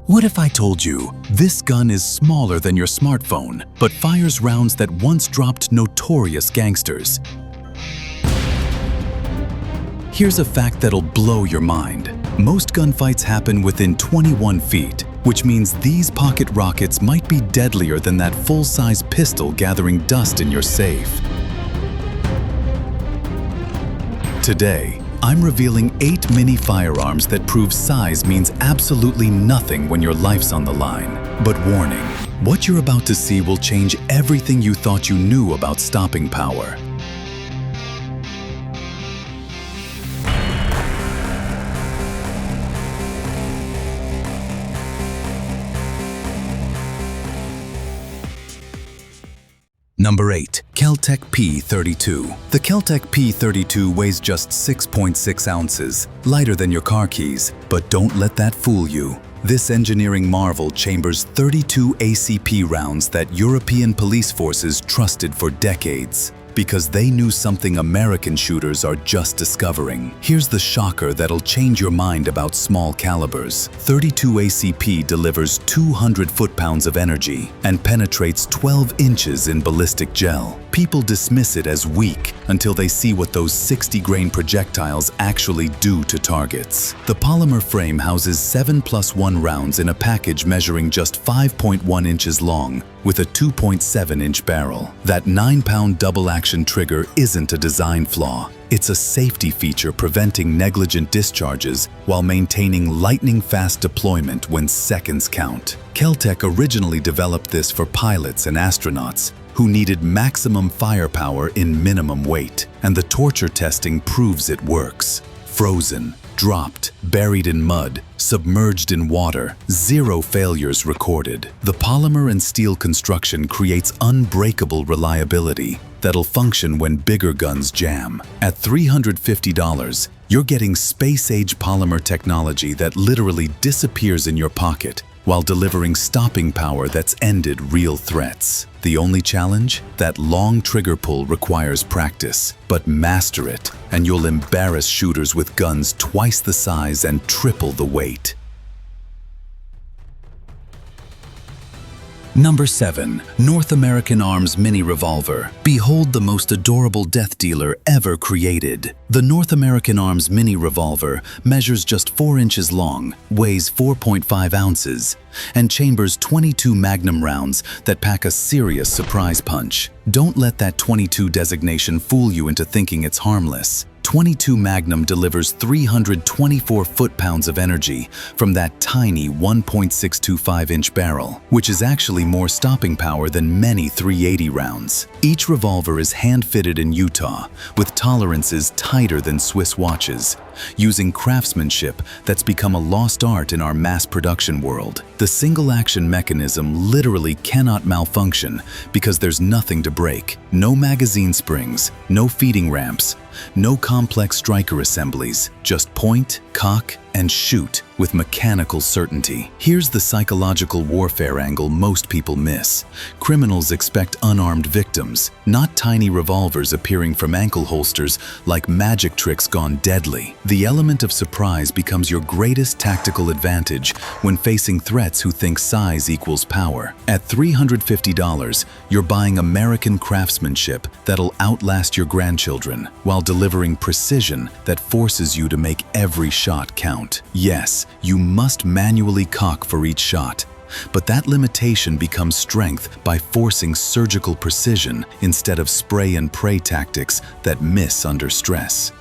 What if I told you this gun is smaller than your smartphone, but fires rounds that once dropped notorious gangsters? Here's a fact that'll blow your mind. Most gunfights happen within 21 feet, which means these pocket rockets might be deadlier than that full-size pistol gathering dust in your safe. Today, I'm revealing 8 mini firearms that prove size means absolutely nothing when your life's on the line. But warning, what you're about to see will change everything you thought you knew about stopping power. Number 8. KelTec P32. The KelTec P32 weighs just 6.6 ounces, lighter than your car keys, but don't let that fool you. This engineering marvel chambers 32 ACP rounds that European police forces trusted for decades, because they knew something American shooters are just discovering. Here's the shocker that'll change your mind about small calibers. 32 ACP delivers 200 foot-pounds of energy and penetrates 12 inches in ballistic gel. People dismiss it as weak until they see what those 60-grain projectiles actually do to targets. The polymer frame houses 7+1 rounds in a package measuring just 5.1 inches long, with a 2.7-inch barrel. That 9-pound double-action trigger isn't a design flaw. It's a safety feature preventing negligent discharges while maintaining lightning-fast deployment when seconds count. KelTec originally developed this for pilots and astronauts who needed maximum firepower in minimum weight, and the torture testing proves it works. Frozen, dropped, buried in mud, submerged in water, 0 failures recorded. The polymer and steel construction creates unbreakable reliability that'll function when bigger guns jam. At $350, you're getting space-age polymer technology that literally disappears in your pocket while delivering stopping power that's ended real threats. The only challenge? That long trigger pull requires practice, but master it, and you'll embarrass shooters with guns twice the size and triple the weight. Number 7. North American Arms Mini Revolver. Behold the most adorable death dealer ever created. The North American Arms Mini Revolver measures just 4 inches long, weighs 4.5 ounces, and chambers 22 Magnum rounds that pack a serious surprise punch. Don't let that 22 designation fool you into thinking it's harmless. 22 Magnum delivers 324 foot-pounds of energy from that tiny 1.625-inch barrel, which is actually more stopping power than many .380 rounds. Each revolver is hand-fitted in Utah, with tolerances tighter than Swiss watches, using craftsmanship that's become a lost art in our mass production world. The single-action mechanism literally cannot malfunction because there's nothing to break. No magazine springs, no feeding ramps, no complex striker assemblies, just point, cock, and shoot with mechanical certainty. Here's the psychological warfare angle most people miss. Criminals expect unarmed victims, not tiny revolvers appearing from ankle holsters like magic tricks gone deadly. The element of surprise becomes your greatest tactical advantage when facing threats who think size equals power. At $350, you're buying American craftsmanship that'll outlast your grandchildren, while delivering precision that forces you to make every shot count. Yes, you must manually cock for each shot, but that limitation becomes strength by forcing surgical precision instead of spray and pray tactics that miss under stress.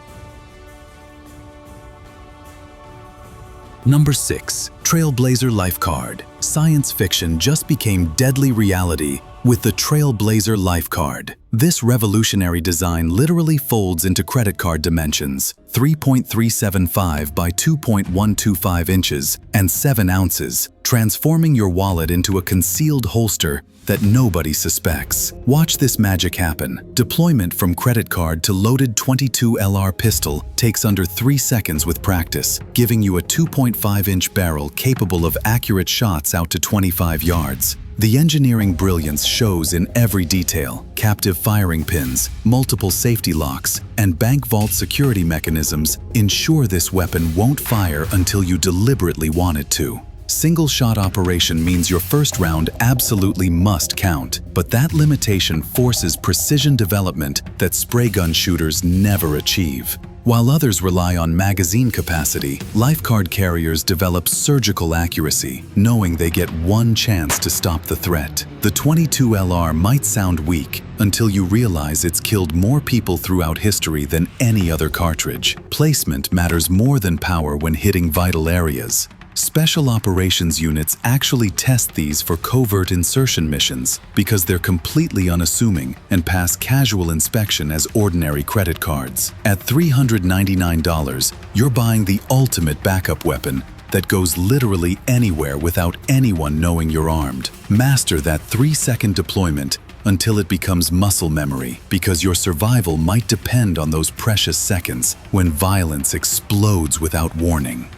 Number 6. TrailBlazer LifeCard. Science fiction just became deadly reality with the TrailBlazer LifeCard. This revolutionary design literally folds into credit card dimensions, 3.375 by 2.125 inches and 7 ounces, transforming your wallet into a concealed holster that nobody suspects. Watch this magic happen. Deployment from credit card to loaded .22 LR pistol takes under 3 seconds with practice, giving you a 2.5-inch barrel capable of accurate shots out to 25 yards. The engineering brilliance shows in every detail. Captive firing pins, multiple safety locks, and bank vault security mechanisms ensure this weapon won't fire until you deliberately want it to. Single-shot operation means your first round absolutely must count, but that limitation forces precision development that spray gun shooters never achieve. While others rely on magazine capacity, LifeCard carriers develop surgical accuracy, knowing they get one chance to stop the threat. The 22 LR might sound weak until you realize it's killed more people throughout history than any other cartridge. Placement matters more than power when hitting vital areas. Special operations units actually test these for covert insertion missions because they're completely unassuming and pass casual inspection as ordinary credit cards. At $399, you're buying the ultimate backup weapon that goes literally anywhere without anyone knowing you're armed. Master that 3-second deployment until it becomes muscle memory, because your survival might depend on those precious seconds when violence explodes without warning.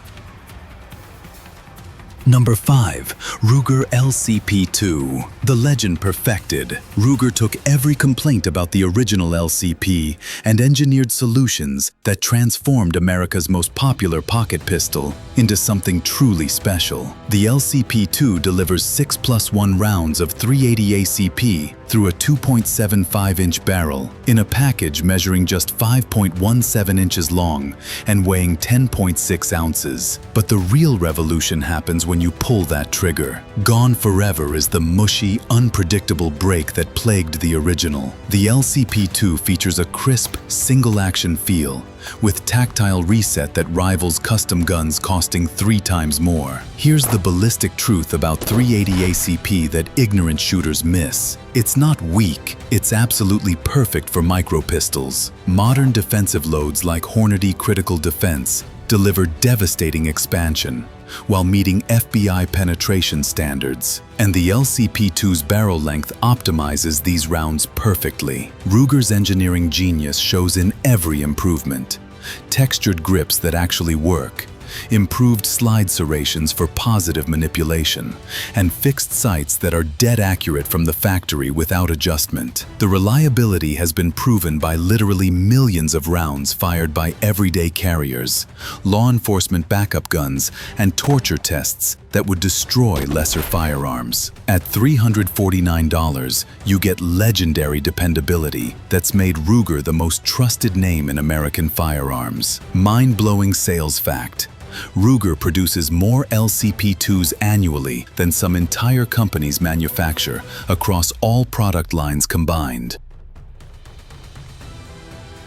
Number 5. Ruger LCP II. The legend perfected. Ruger took every complaint about the original LCP and engineered solutions that transformed America's most popular pocket pistol into something truly special. The LCP II delivers 6+1 rounds of .380 ACP through a 2.75-inch barrel in a package measuring just 5.17 inches long and weighing 10.6 ounces. But the real revolution happens when you pull that trigger. Gone forever is the mushy, unpredictable break that plagued the original. The LCP II features a crisp, single-action feel, with tactile reset that rivals custom guns costing 3 times more. Here's the ballistic truth about .380 ACP that ignorant shooters miss. It's not weak, it's absolutely perfect for micro pistols. Modern defensive loads like Hornady Critical Defense deliver devastating expansion while meeting FBI penetration standards. And the LCP II's barrel length optimizes these rounds perfectly. Ruger's engineering genius shows in every improvement. Textured grips that actually work, improved slide serrations for positive manipulation, and fixed sights that are dead accurate from the factory without adjustment. The reliability has been proven by literally millions of rounds fired by everyday carriers, law enforcement backup guns, and torture tests that would destroy lesser firearms. At $349, you get legendary dependability that's made Ruger the most trusted name in American firearms. Mind-blowing sales fact: Ruger produces more LCP IIs annually than some entire companies manufacture across all product lines combined.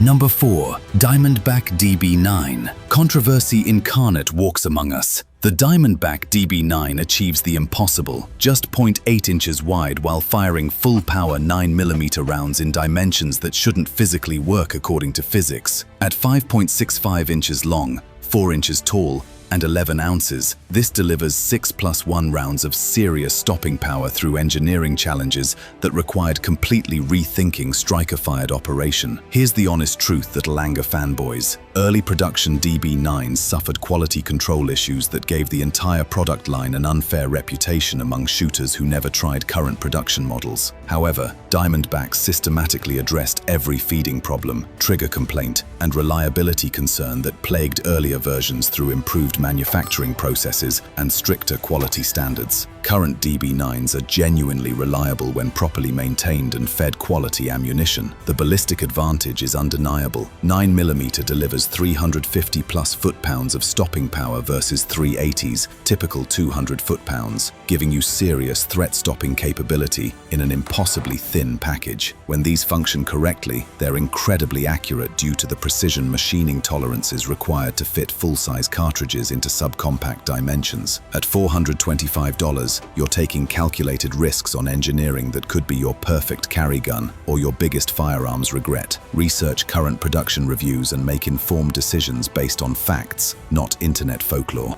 Number 4. Diamondback DB9. Controversy incarnate walks among us. The Diamondback DB9 achieves the impossible, just 0.8 inches wide while firing full-power 9mm rounds in dimensions that shouldn't physically work according to physics. At 5.65 inches long, 4 inches tall, and 11 ounces, this delivers 6+1 rounds of serious stopping power through engineering challenges that required completely rethinking striker-fired operation. Here's the honest truth that'll anger fanboys. Early production DB9s suffered quality control issues that gave the entire product line an unfair reputation among shooters who never tried current production models. However, Diamondback systematically addressed every feeding problem, trigger complaint, and reliability concern that plagued earlier versions through improved manufacturing processes and stricter quality standards. Current DB9s are genuinely reliable when properly maintained and fed quality ammunition. The ballistic advantage is undeniable. 9mm delivers 350+ foot-pounds of stopping power versus 380's typical 200 foot-pounds, giving you serious threat-stopping capability in an impossibly thin package. When these function correctly, they're incredibly accurate due to the precision machining tolerances required to fit full-size cartridges into subcompact dimensions. At $425, you're taking calculated risks on engineering that could be your perfect carry gun or your biggest firearms regret. Research current production reviews and make informed decisions based on facts, not internet folklore.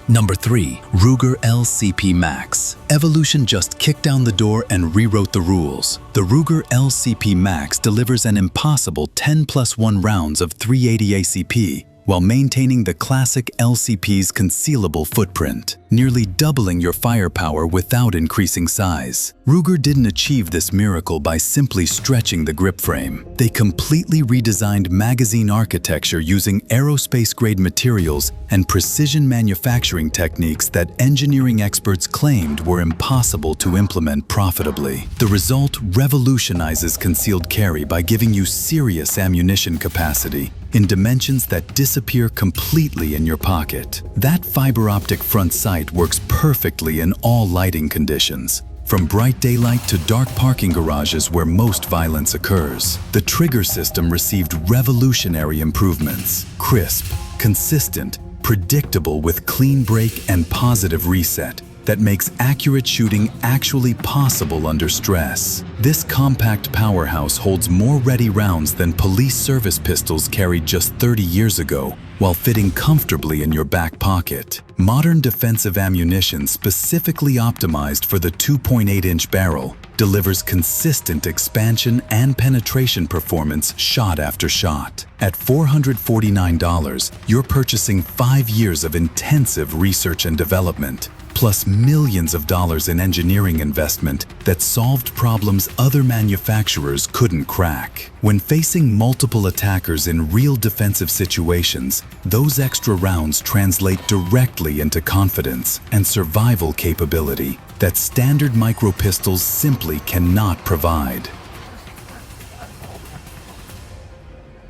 Number 3. Ruger LCP Max. Evolution just kicked down the door and rewrote the rules. The Ruger LCP Max delivers an impossible 10+1 rounds of .380 ACP, while maintaining the classic LCP's concealable footprint, nearly doubling your firepower without increasing size. Ruger didn't achieve this miracle by simply stretching the grip frame. They completely redesigned magazine architecture using aerospace-grade materials and precision manufacturing techniques that engineering experts claimed were impossible to implement profitably. The result revolutionizes concealed carry by giving you serious ammunition capacity in dimensions that disappear completely in your pocket. That fiber optic front sight works perfectly in all lighting conditions, from bright daylight to dark parking garages where most violence occurs. The trigger system received revolutionary improvements: crisp, consistent, predictable with clean break and positive reset that makes accurate shooting actually possible under stress. This compact powerhouse holds more ready rounds than police service pistols carried just 30 years ago, while fitting comfortably in your back pocket. Modern defensive ammunition specifically optimized for the 2.8-inch barrel delivers consistent expansion and penetration performance shot after shot. At $449, you're purchasing 5 years of intensive research and development, plus millions of dollars in engineering investment that solved problems other manufacturers couldn't crack. When facing multiple attackers in real defensive situations, those extra rounds translate directly into confidence and survival capability that standard micro pistols simply cannot provide.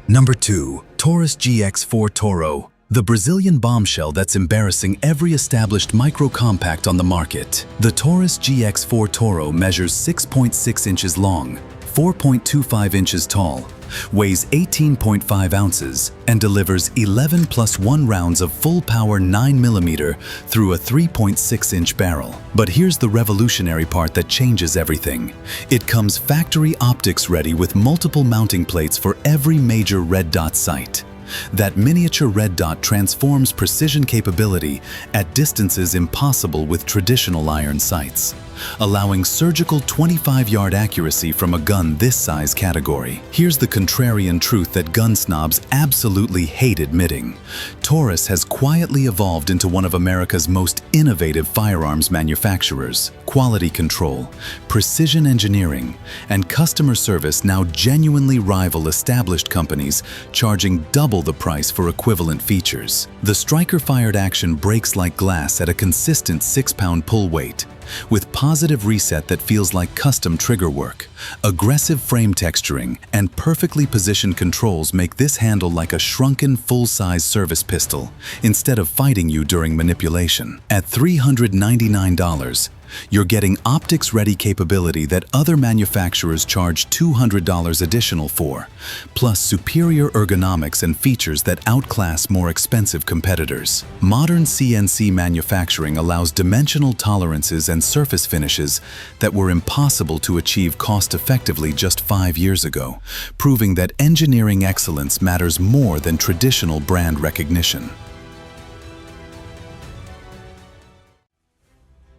Number 2. Taurus GX4 Toro. The Brazilian bombshell that's embarrassing every established micro-compact on the market. The Taurus GX4 Toro measures 6.6 inches long, 4.25 inches tall, weighs 18.5 ounces, and delivers 11+1 rounds of full-power 9mm through a 3.6-inch barrel. But here's the revolutionary part that changes everything. It comes factory optics ready with multiple mounting plates for every major red dot sight. That miniature red dot transforms precision capability at distances impossible with traditional iron sights, allowing surgical 25-yard accuracy from a gun this size category. Here's the contrarian truth that gun snobs absolutely hate admitting. Taurus has quietly evolved into one of America's most innovative firearms manufacturers. Quality control, precision engineering, and customer service now genuinely rival established companies, charging double the price for equivalent features. The striker-fired action breaks like glass at a consistent 6-pound pull weight, with positive reset that feels like custom trigger work. Aggressive frame texturing and perfectly positioned controls make this handle like a shrunken full-size service pistol, instead of fighting you during manipulation. At $399, you're getting optics-ready capability that other manufacturers charge $200 additional for, plus superior ergonomics and features that outclass more expensive competitors. Modern CNC manufacturing allows dimensional tolerances and surface finishes that were impossible to achieve cost-effectively just 5 years ago, proving that engineering excellence matters more than traditional brand recognition.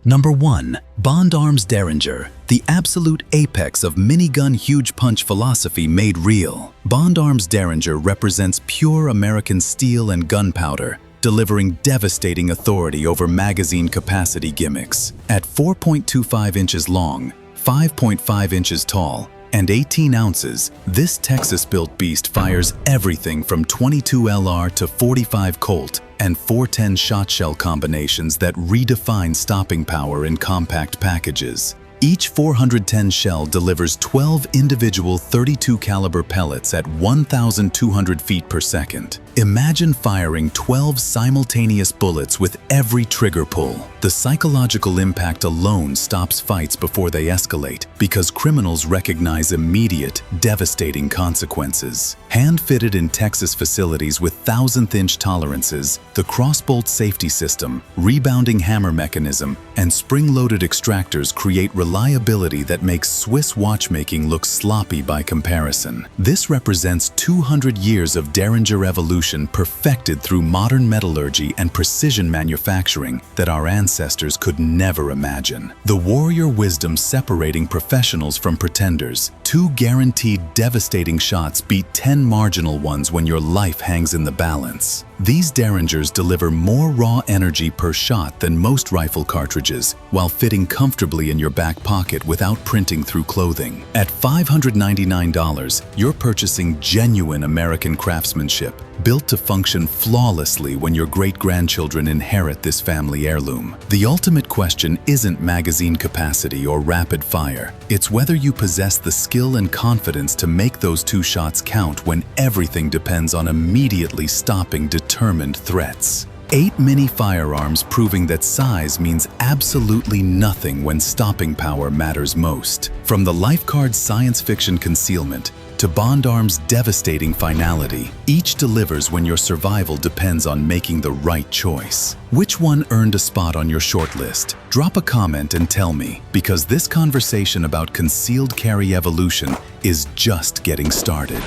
Number 1. Bond Arms Deringer, the absolute apex of minigun huge punch philosophy made real. Bond Arms Deringer represents pure American steel and gunpowder, delivering devastating authority over magazine capacity gimmicks. At 4.25 inches long, 5.5 inches tall, and 18 ounces, this Texas-built beast fires everything from 22 LR to 45 Colt and 410 shot shell combinations that redefine stopping power in compact packages. Each 410 shell delivers 12 individual .32 caliber pellets at 1,200 feet per second. Imagine firing 12 simultaneous bullets with every trigger pull. The psychological impact alone stops fights before they escalate, because criminals recognize immediate, devastating consequences. Hand-fitted in Texas facilities with 1,000th-inch tolerances, the crossbolt safety system, rebounding hammer mechanism, and spring-loaded extractors create reliability that makes Swiss watchmaking look sloppy by comparison. This represents 200 years of Deringer evolution perfected through modern metallurgy and precision manufacturing that our ancestors could never imagine. The warrior wisdom separating professionals from pretenders. 2 guaranteed devastating shots beat 10 marginal ones when your life hangs in the balance. These Deringers deliver more raw energy per shot than most rifle cartridges, while fitting comfortably in your back pocket without printing through clothing. At $599, you're purchasing genuine American craftsmanship, built to function flawlessly when your great-grandchildren inherit this family heirloom. The ultimate question isn't magazine capacity or rapid fire. It's whether you possess the skill and confidence to make those 2 shots count when everything depends on immediately stopping determined threats. 8 mini firearms proving that size means absolutely nothing when stopping power matters most. From the LifeCard's science fiction concealment to Bond Arms' devastating finality, each delivers when your survival depends on making the right choice. Which one earned a spot on your shortlist? Drop a comment and tell me, because this conversation about concealed carry evolution is just getting started.